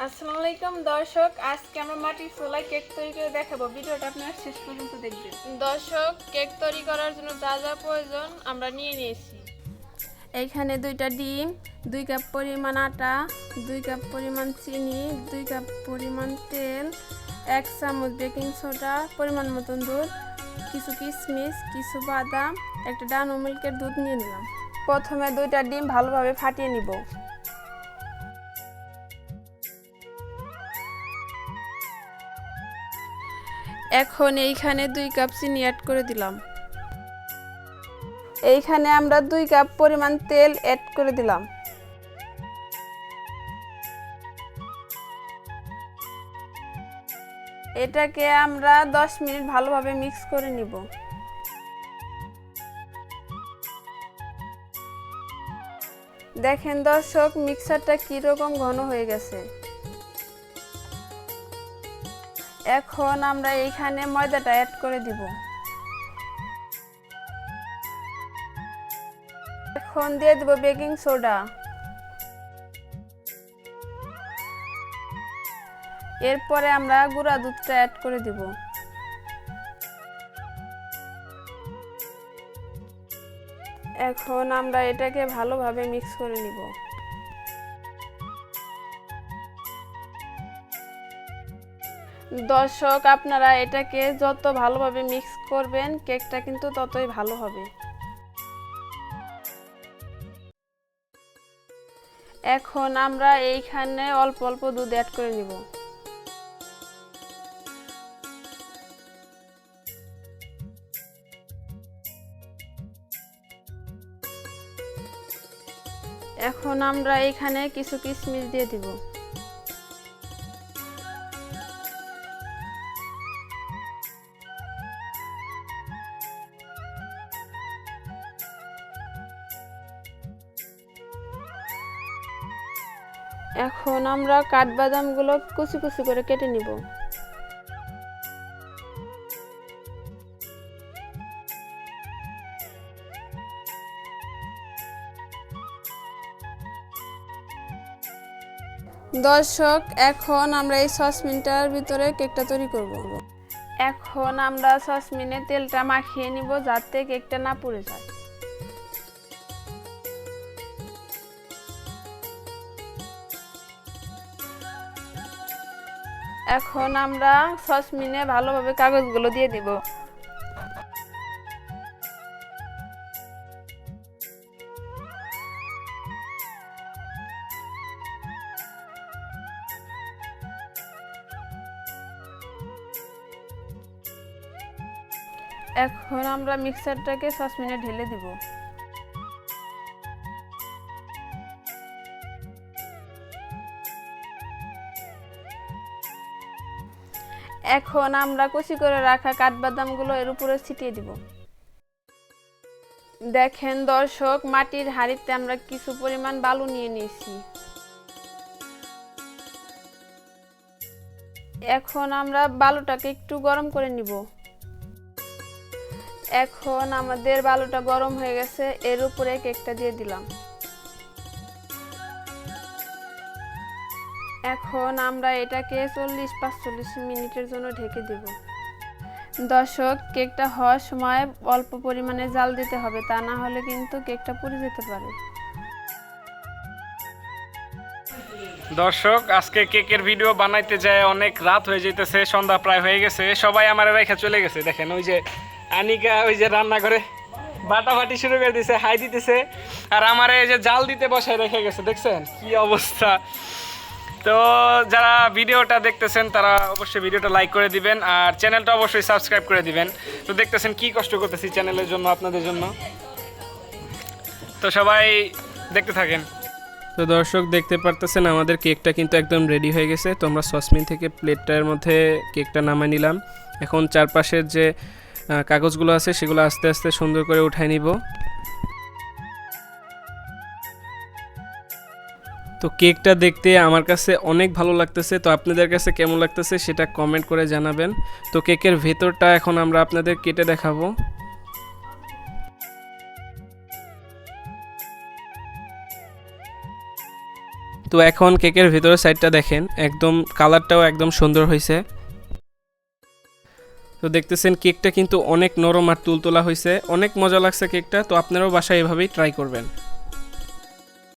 আসসালামু আলাইকুম দর্শক, আজকে আমরা মাটির চুলায় কেক তৈরি করে দেখাবো। ভিডিওটা আপনারা শেষ পর্যন্ত দেখবেন। দর্শক, কেক তৈরি করার জন্য যা যা প্রয়োজন আমরা নিয়ে নিয়েছি। এইখানে 2টা ডিম, 2 কাপ পরিমাণ আটা, 2 কাপ পরিমাণ চিনি, 2 কাপ পরিমাণ তেল, 1 চামচ বেকিং সোডা, পরিমাণ মতন দুধ, কিছু কিশমিশ, কিছু বাদাম, একটা ডানো মিল্কের দুধ নিয়ে নিলাম। প্রথমে 2টা ডিম ভালোভাবে ফাটিয়ে নিব। এখন এইখানে 2 কাপ চিনি অ্যাড করে দিলাম। এইখানে আমরা 2 কাপ পরিমাণ তেল অ্যাড করে দিলাম। এটাকে আমরা 10 মিনিট ভালোভাবে মিক্স করে নিব। দেখেন দর্শক, মিক্সারটা কিরকম ঘন হয়ে গেছে। এখন আমরা এইখানে ময়দাটা অ্যাড করে দিব। এখন দিয়ে দেব বেকিং সোডা। এরপরে আমরা গুঁড়া দুধটা অ্যাড করে দিব। এখন আমরা এটাকে ভালোভাবে মিক্স করে নিব। দর্শক, আপনারা এটাকে যত ভালোভাবে মিক্স করবেন কেকটা কিন্তু ততই ভালো হবে। এখন আমরা এইখানে অল্প অল্প দুধ অ্যাড করে নিব। এখন আমরা এইখানে কিছু কিশমিশ দিয়ে দিব। এখন আমরা কাঠবাদামগুলো কুচি কুচি করে কেটে নিব। দর্শক, এখন আমরা এই সসপ্যানটার ভিতরে কেকটা তৈরি করব। এখন আমরা সসপ্যানে তেলটা মাখিয়ে নিব যাতে কেকটা না পুড়ে যায়। এখন আমরা সসপ্যানে ভালোভাবে কাগজগুলো দিয়ে দিব। এখন আমরা মিক্সারটাকে সসপ্যানে ঢেলে দিব। এখন আমরা কুচি করে রাখা কাঠবাদামগুলো এর উপরে ছিটিয়ে দিব। দেখেন দর্শক, মাটির হাঁড়িতে আমরা কিছু পরিমাণ বালু নিয়ে নিয়েছি। এখন আমরা বালুটাকে একটু গরম করে নিব। এখন আমাদের বালুটা গরম হয়ে গেছে, এর উপরে কেকটা দিয়ে দিলাম। এখন আমরা এটাকে 40-45 মিনিটের জন্য ঢেকে দেব। দর্শক, কেকটা হওয়ার সময় অল্প পরিমাণে জাল দিতে হবে, তা না হলে কিন্তু কেকটা পুড়ে যেতে পারে। দর্শক, আজকে কেকের ভিডিও বানাইতে যায় অনেক রাত হয়ে যেতেছে, সন্ধ্যা প্রায় হয়ে গেছে। সবাই আমার রেখে চলে গেছে। দেখেন ওই যে আনিকা ওই যে রান্না করে বাটাবাটি শুরু করে দিছে, হাই দিতেছে, আর আমার এই যে জাল দিতে বসায় রেখে গেছে। দেখছেন কি অবস্থা। তো যারা ভিডিওটা দেখতেছেন তারা অবশ্যই ভিডিওটা লাইক করে দিবেন, আর চ্যানেলটা অবশ্যই সাবস্ক্রাইব করে দিবেন। তো দেখতেছেন কি কষ্ট করতেছি চ্যানেলের জন্য, আপনাদের জন্য। তো সবাই দেখতে থাকেন। তো দর্শক, দেখতে পারতেছেন আমাদের কেকটা কিন্তু একদম রেডি হয়ে গেছে। তো আমরা সসপ্যান থেকে প্লেটটার মধ্যে কেকটা নামাই নিলাম। এখন চারপাশের যে কাগজগুলো আছে সেগুলো আস্তে আস্তে সুন্দর করে উঠাই নিব। তো কেকটা দেখতে আমার কাছে অনেক ভালো লাগতেছে। তো আপনাদের কাছে কেমন লাগতেছে সেটা কমেন্ট করে জানাবেন। তো কেকের ভেতরটা এখন আমরা আপনাদের কেটে দেখাবো। তো এখন কেকের ভিতরের সাইডটা দেখেন, একদম কালারটাও একদম সুন্দর হয়েছে। তো দেখতেছেন কেকটা কিন্তু অনেক নরম আর তুলতুলা হয়েছে, অনেক মজা লাগছে কেকটা। তো আপনারাও বাসায় এভাবেই ট্রাই করবেন।